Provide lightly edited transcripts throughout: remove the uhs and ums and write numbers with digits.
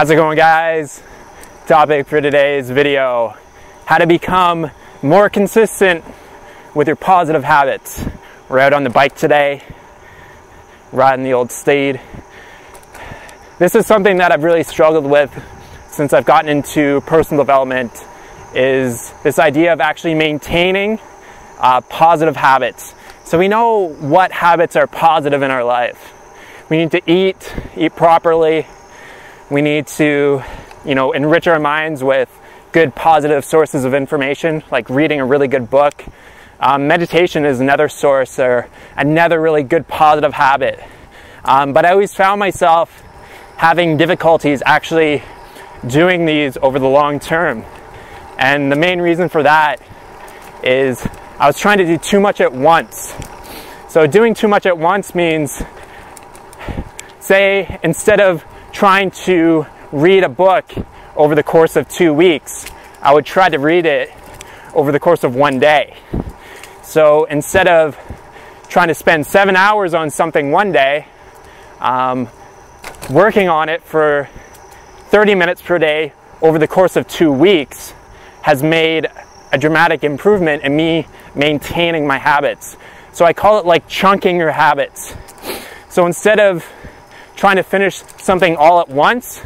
How's it going, guys? Topic for today's video: how to become more consistent with your positive habits. We're out on the bike today, riding the old Steed. This is something that I've really struggled with since I've gotten into personal development, is this idea of actually maintaining positive habits. So we know what habits are positive in our life. We need to eat properly. We need to, enrich our minds with good positive sources of information, like reading a really good book. Meditation is another source, or another really good positive habit. But I always found myself having difficulties actually doing these over the long term. And the main reason for that is I was trying to do too much at once. So doing too much at once means, say, instead of trying to read a book over the course of 2 weeks, I would try to read it over the course of 1 day. So instead of trying to spend 7 hours on something one day, working on it for 30 minutes per day over the course of 2 weeks has made a dramatic improvement in me maintaining my habits. So I call it like chunking your habits. So instead of trying to finish something all at once,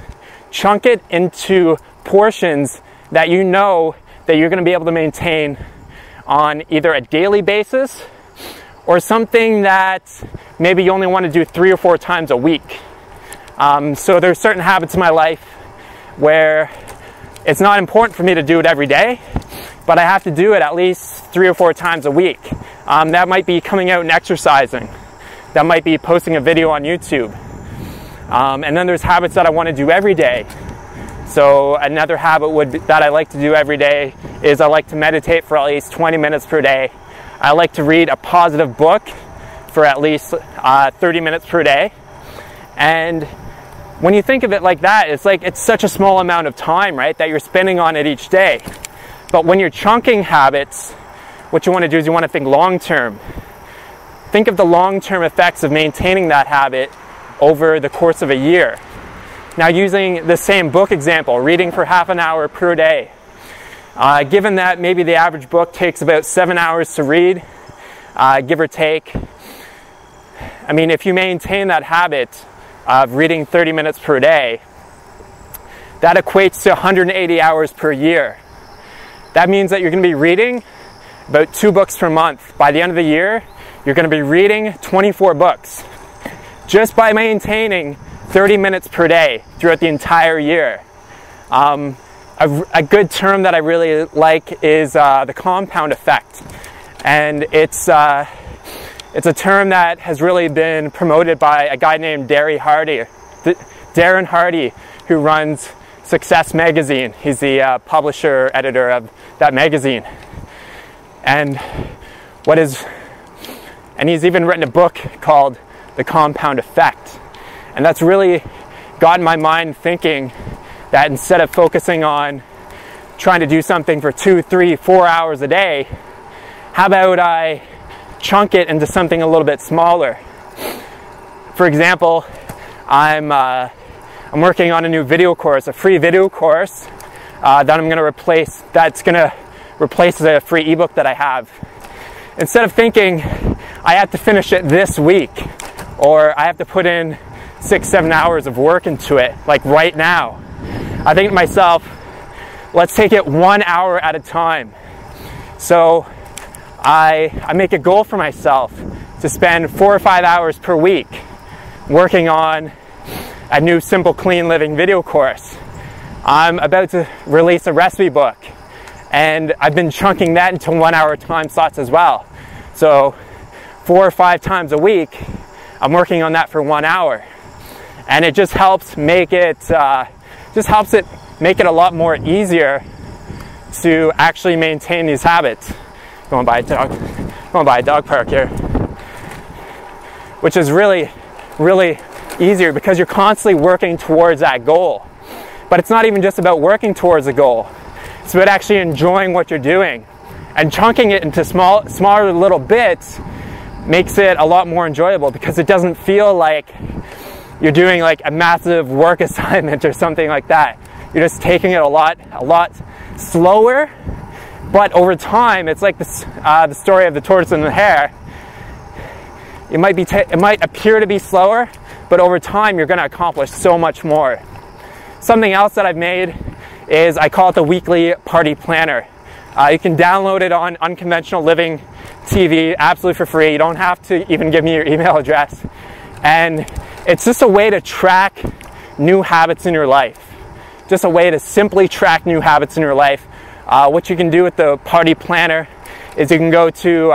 chunk it into portions that you know that you're going to be able to maintain on either a daily basis or something that maybe you only want to do 3 or 4 times a week. So there's certain habits in my life where it's not important for me to do it every day, but I have to do it at least 3 or 4 times a week. That might be coming out and exercising. That might be posting a video on YouTube. And then there's habits that I want to do every day. So another habit that I like to do every day is I like to meditate for at least 20 minutes per day. I like to read a positive book for at least 30 minutes per day. And when you think of it like that, it's such a small amount of time, right, that you're spending on it each day. But when you're chunking habits, what you want to do is you want to think long term. Think of the long-term effects of maintaining that habit over the course of a year. Now, using the same book example, reading for half an hour per day. Given that maybe the average book takes about 7 hours to read, give or take. I mean, if you maintain that habit of reading 30 minutes per day, that equates to 180 hours per year. That means that you're going to be reading about 2 books per month. By the end of the year, you're going to be reading 24 books. Just by maintaining 30 minutes per day throughout the entire year. A good term that I really like is the compound effect. And it's a term that has really been promoted by a guy named Darren Hardy, who runs Success Magazine. He's the publisher, editor of that magazine. And he's even written a book called The Compound Effect. And that's really got my mind thinking that instead of focusing on trying to do something for 2, 3, 4 hours a day, how about I chunk it into something a little bit smaller? For example, I'm working on a new video course, a free video course that's going to replace the free ebook that I have. Instead of thinking I have to finish it this week, or I have to put in 6, 7 hours of work into it, like right now, I think to myself, let's take it 1 hour at a time. So I make a goal for myself to spend 4 or 5 hours per week working on a new Simple Clean Living video course. I'm about to release a recipe book, and I've been chunking that into 1 hour time slots as well. So 4 or 5 times a week, I'm working on that for 1 hour. And it just helps make it a lot more easier to actually maintain these habits. Going by a dog park here, which is really, really easier because you're constantly working towards that goal. But it's not even just about working towards a goal. It's about actually enjoying what you're doing. And chunking it into smaller little bits makes it a lot more enjoyable because it doesn't feel like you're doing like a massive work assignment or something like that. You're just taking it a lot slower, but over time, it's like this, the story of the tortoise and the hare. It might appear to be slower, but over time, you're going to accomplish so much more. Something else that I've made is I call it the weekly party planner. You can download it on Unconventional Living TV absolutely for free. You don't have to even give me your email address. And it's just a way to track new habits in your life. Just a way to simply track new habits in your life. What you can do with the party planner is you can go to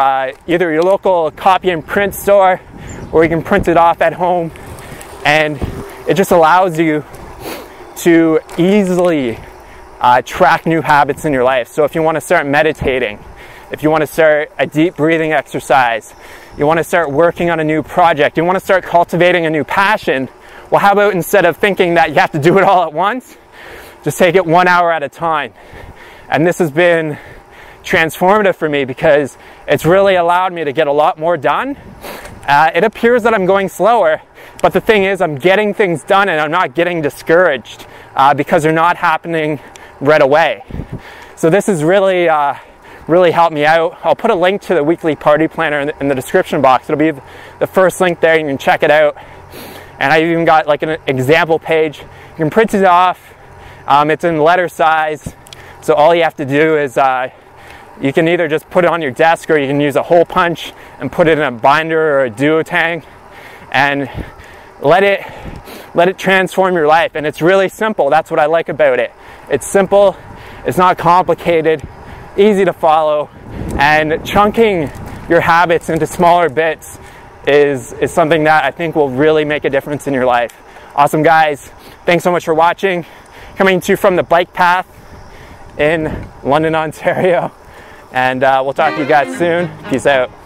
either your local copy and print store, or you can print it off at home, and it just allows you to easily track new habits in your life. So if you want to start meditating, if you want to start a deep breathing exercise, you want to start working on a new project, you want to start cultivating a new passion, well, how about instead of thinking that you have to do it all at once, just take it 1 hour at a time. And this has been transformative for me because it's really allowed me to get a lot more done. It appears that I'm going slower, but the thing is I'm getting things done and I'm not getting discouraged because they're not happening right away. So this has really helped me out. I'll put a link to the weekly party planner in the description box. It'll be the first link there. You can check it out. And I even got like an example page. You can print it off. It's in letter size. So all you have to do is you can either just put it on your desk, or you can use a hole punch and put it in a binder or a duotang and let it transform your life. And it's really simple. That's what I like about it. It's simple, it's not complicated, easy to follow, and chunking your habits into smaller bits is something that I think will really make a difference in your life. Awesome, guys. Thanks so much for watching. Coming to you from the bike path in London, Ontario. And we'll talk to you guys soon. Peace out.